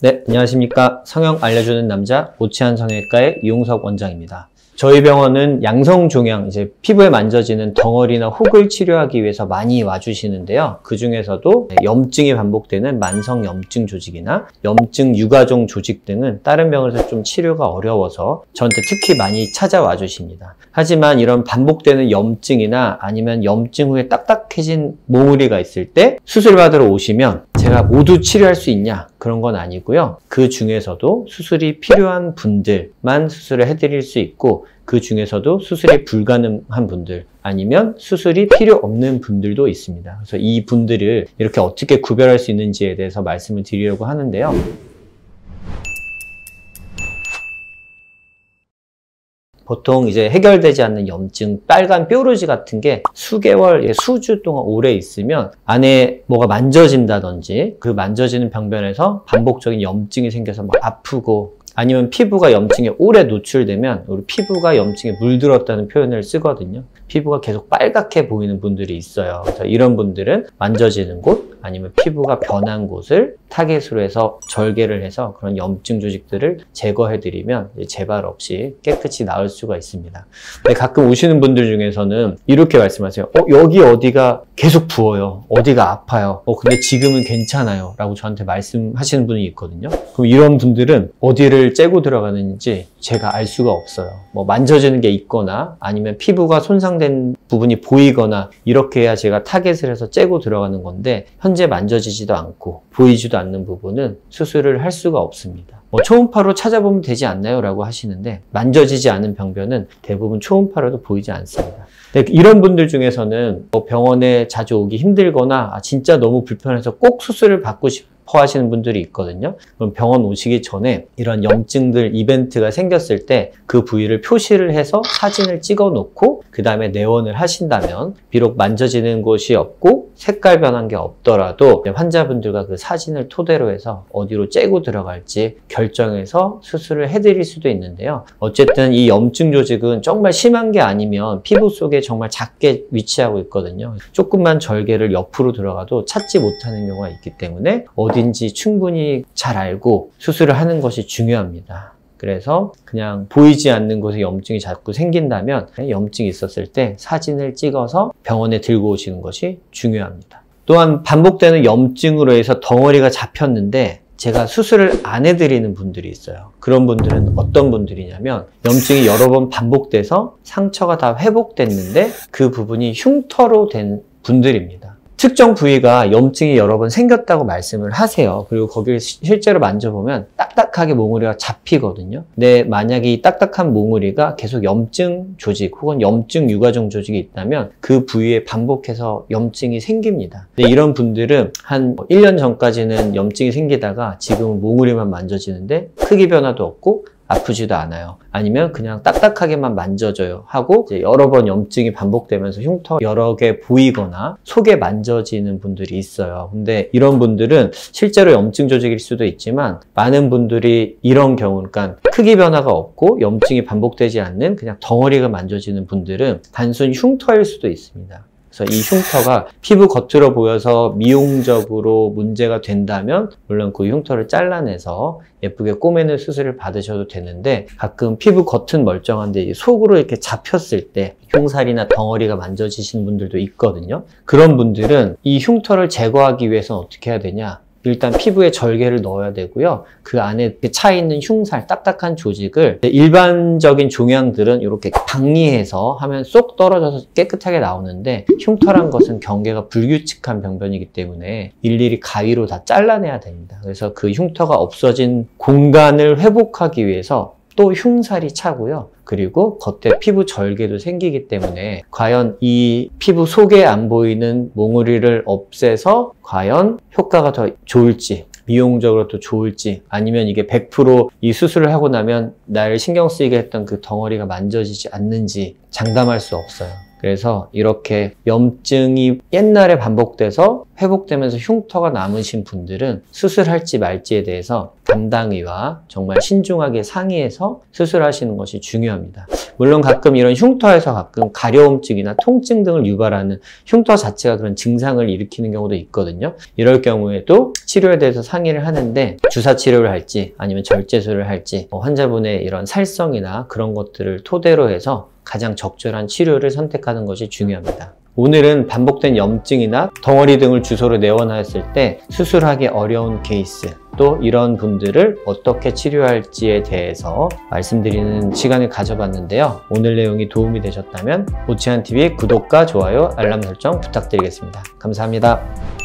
네, 안녕하십니까. 성형 알려주는 남자 오치안 성형외과의 이용석 원장입니다. 저희 병원은 양성종양, 피부에 만져지는 덩어리나 혹을 치료하기 위해서 많이 와주시는데요. 그 중에서도 염증이 반복되는 만성 염증 조직이나 염증 유가종 조직 등은 다른 병원에서 좀 치료가 어려워서 저한테 특히 많이 찾아와 주십니다. 하지만 이런 반복되는 염증이나 아니면 염증 후에 딱딱해진 몽우리가 있을 때 수술 받으러 오시면 제가 모두 치료할 수 있냐? 그런 건 아니고요. 그 중에서도 수술이 필요한 분들만 수술을 해드릴 수 있고, 그 중에서도 수술이 불가능한 분들 아니면 수술이 필요 없는 분들도 있습니다. 그래서 이 분들을 이렇게 어떻게 구별할 수 있는지에 대해서 말씀을 드리려고 하는데요. 보통 해결되지 않는 염증, 빨간 뾰루지 같은 게 수개월, 수주 동안 오래 있으면 안에 뭐가 만져진다든지 그 만져지는 병변에서 반복적인 염증이 생겨서 막 아프고, 아니면 피부가 염증에 오래 노출되면 우리 피부가 염증에 물들었다는 표현을 쓰거든요. 피부가 계속 빨갛게 보이는 분들이 있어요. 그래서 이런 분들은 만져지는 곳 아니면 피부가 변한 곳을 타겟으로 해서 절개를 해서 그런 염증 조직들을 제거해드리면 재발 없이 깨끗이 나을 수가 있습니다. 근데 가끔 오시는 분들 중에서는 이렇게 말씀하세요. 여기 어디가 계속 부어요. 어디가 아파요. 근데 지금은 괜찮아요. 라고 저한테 말씀하시는 분이 있거든요. 그럼 이런 분들은 어디를 째고 들어가는지 제가 알 수가 없어요. 만져지는 게 있거나 아니면 피부가 손상된 부분이 보이거나 이렇게 해야 제가 타겟을 해서 째고 들어가는 건데, 현재 만져지지도 않고 보이지도 않는 부분은 수술을 할 수가 없습니다. 초음파로 찾아보면 되지 않나요? 라고 하시는데, 만져지지 않은 병변은 대부분 초음파로도 보이지 않습니다. 이런 분들 중에서는 병원에 자주 오기 힘들거나 진짜 너무 불편해서 꼭 수술을 받고 싶어 하시는 분들이 있거든요. 그럼 병원 오시기 전에 이런 염증들 이벤트가 생겼을 때 그 부위를 표시를 해서 사진을 찍어 놓고 그 다음에 내원을 하신다면, 비록 만져지는 곳이 없고 색깔 변한 게 없더라도 환자분들과 그 사진을 토대로 해서 어디로 째고 들어갈지 결정해서 수술을 해드릴 수도 있는데요. 어쨌든 이 염증 조직은 정말 심한 게 아니면 피부 속에 정말 작게 위치하고 있거든요. 조금만 절개를 옆으로 들어가도 찾지 못하는 경우가 있기 때문에 어딘지 충분히 잘 알고 수술을 하는 것이 중요합니다. 그래서 그냥 보이지 않는 곳에 염증이 자꾸 생긴다면 염증이 있었을 때 사진을 찍어서 병원에 들고 오시는 것이 중요합니다. 또한 반복되는 염증으로 해서 덩어리가 잡혔는데 제가 수술을 안 해드리는 분들이 있어요. 그런 분들은 어떤 분들이냐면, 염증이 여러 번 반복돼서 상처가 다 회복됐는데 그 부분이 흉터로 된 분들입니다. 특정 부위가 염증이 여러 번 생겼다고 말씀을 하세요. 그리고 거기를 실제로 만져보면 딱딱하게 몽우리가 잡히거든요. 근데 만약에 이 딱딱한 몽우리가 계속 염증 조직 혹은 염증 유가종 조직이 있다면 그 부위에 반복해서 염증이 생깁니다. 근데 이런 분들은 한 1년 전까지는 염증이 생기다가 지금은 몽우리만 만져지는데 크기 변화도 없고 아프지도 않아요. 아니면 그냥 딱딱하게만 만져져요 하고 여러 번 염증이 반복되면서 흉터 여러 개 보이거나 속에 만져지는 분들이 있어요. 근데 이런 분들은 실제로 염증 조직일 수도 있지만, 많은 분들이 이런 경우, 그러니까 크기 변화가 없고 염증이 반복되지 않는 그냥 덩어리가 만져지는 분들은 단순 흉터일 수도 있습니다. 그래서 이 흉터가 피부 겉으로 보여서 미용적으로 문제가 된다면 물론 그 흉터를 잘라내서 예쁘게 꼬매는 수술을 받으셔도 되는데, 가끔 피부 겉은 멀쩡한데 속으로 이렇게 잡혔을 때 흉살이나 덩어리가 만져지시는 분들도 있거든요. 그런 분들은 이 흉터를 제거하기 위해서는 어떻게 해야 되냐? 일단 피부에 절개를 넣어야 되고요. 그 안에 차 있는 흉살, 딱딱한 조직을 일반적인 종양들은 이렇게 박리해서 하면 쏙 떨어져서 깨끗하게 나오는데, 흉터란 것은 경계가 불규칙한 병변이기 때문에 일일이 가위로 다 잘라내야 됩니다. 그래서 그 흉터가 없어진 공간을 회복하기 위해서 또 흉살이 차고요. 그리고 겉에 피부 절개도 생기기 때문에 과연 이 피부 속에 안 보이는 몽우리를 없애서 과연 효과가 더 좋을지, 미용적으로 더 좋을지, 아니면 이게 100% 이 수술을 하고 나면 나를 신경 쓰이게 했던 그 덩어리가 만져지지 않는지 장담할 수 없어요. 그래서 이렇게 염증이 옛날에 반복돼서 회복되면서 흉터가 남으신 분들은 수술할지 말지에 대해서 담당의와 정말 신중하게 상의해서 수술하시는 것이 중요합니다. 물론 가끔 이런 흉터에서 가끔 가려움증이나 통증 등을 유발하는 흉터 자체가 그런 증상을 일으키는 경우도 있거든요. 이럴 경우에도 치료에 대해서 상의를 하는데 주사 치료를 할지 아니면 절제술을 할지 환자분의 이런 살성이나 그런 것들을 토대로 해서 가장 적절한 치료를 선택하는 것이 중요합니다. 오늘은 반복된 염증이나 덩어리 등을 주소로 내원하였을 때 수술하기 어려운 케이스, 또 이런 분들을 어떻게 치료할지에 대해서 말씀드리는 시간을 가져봤는데요. 오늘 내용이 도움이 되셨다면 오치안TV 구독과 좋아요, 알람 설정 부탁드리겠습니다. 감사합니다.